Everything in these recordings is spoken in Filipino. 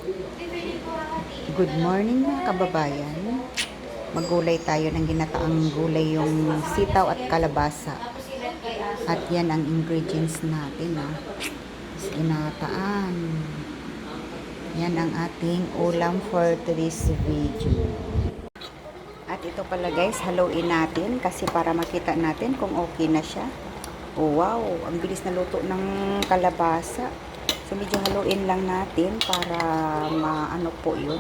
Good morning mga kababayan. Maggulay tayo ng ginataang gulay, yung sitaw at kalabasa. At yan ang ingredients natin. Ginataan. Yan ang ating ulam for today's video. At ito pala guys, haluin natin kasi para makita natin kung okay na siya. Oh, wow, ang bilis na luto ng kalabasa. So medyo haluin lang natin para maano po yun,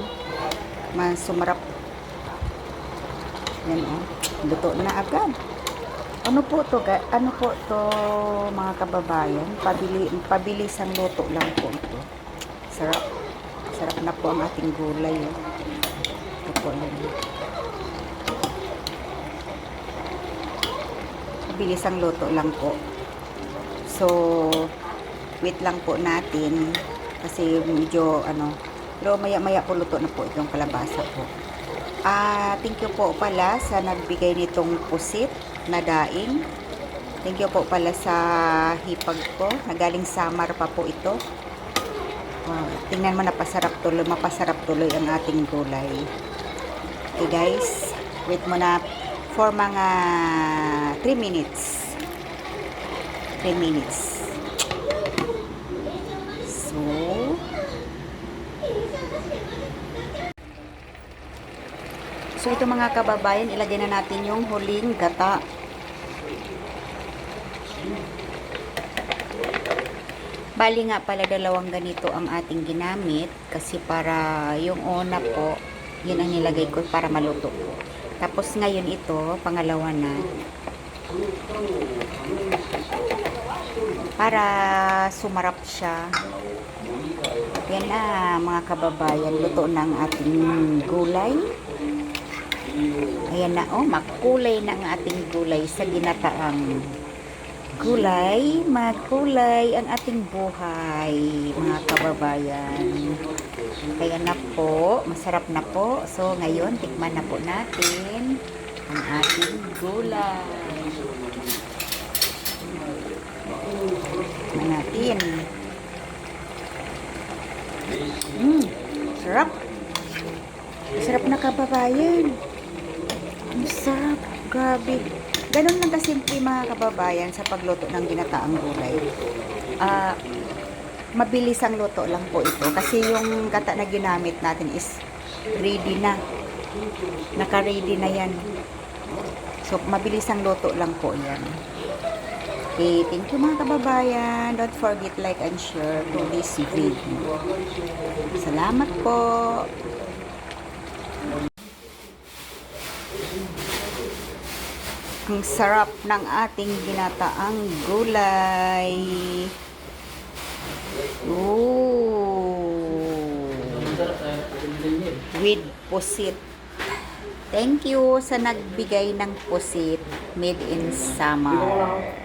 mas sumarap. Yan luto na agad. Ano po to mga kababayan, pabilisang luto lang po ito. Sarap na po ang ating gulay. Ito po yan. Pabilisang luto lang po. So wait lang po natin kasi medyo pero maya po luto na po itong kalabasa po. Thank you po pala sa nagbigay nitong pusit na daing. Thank you po pala sa hipag ko, nagaling Samar pa po ito. Tingnan mo, mapasarap tuloy ang ating gulay. Okay guys, wait mo na for mga 3 minutes. 3 minutes. So ito mga kababayan, ilagay na natin yung huling gata. Bali nga pala dalawang ganito ang ating ginamit kasi para yung una po, yun ang nilagay ko para maluto. Tapos ngayon ito, pangalawa na. Para sumarap siya. Yan na mga kababayan, luto ng ating gulay. Ayan na, makulay na ang ating gulay sa ginataang gulay. Magkulay ang ating buhay, mga kababayan. Kaya na po, masarap na po. So, ngayon, tikman na po natin ang ating gulay. Tikman natin. Sarap. Sarap na kababayan. Sarap, grabe. Ganun lang kasimple mga kababayan sa pagluto ng ginataang gulay. Mabilis ang luto lang po ito kasi yung gata na ginamit natin is ready na. Naka-ready na yan. So, mabilis ang luto lang po yan. Okay, thank you mga kababayan. Don't forget like and share to this video. Salamat po. Ang sarap ng ating ginataang gulay. With pusit. Thank you sa nagbigay ng pusit made in Samar.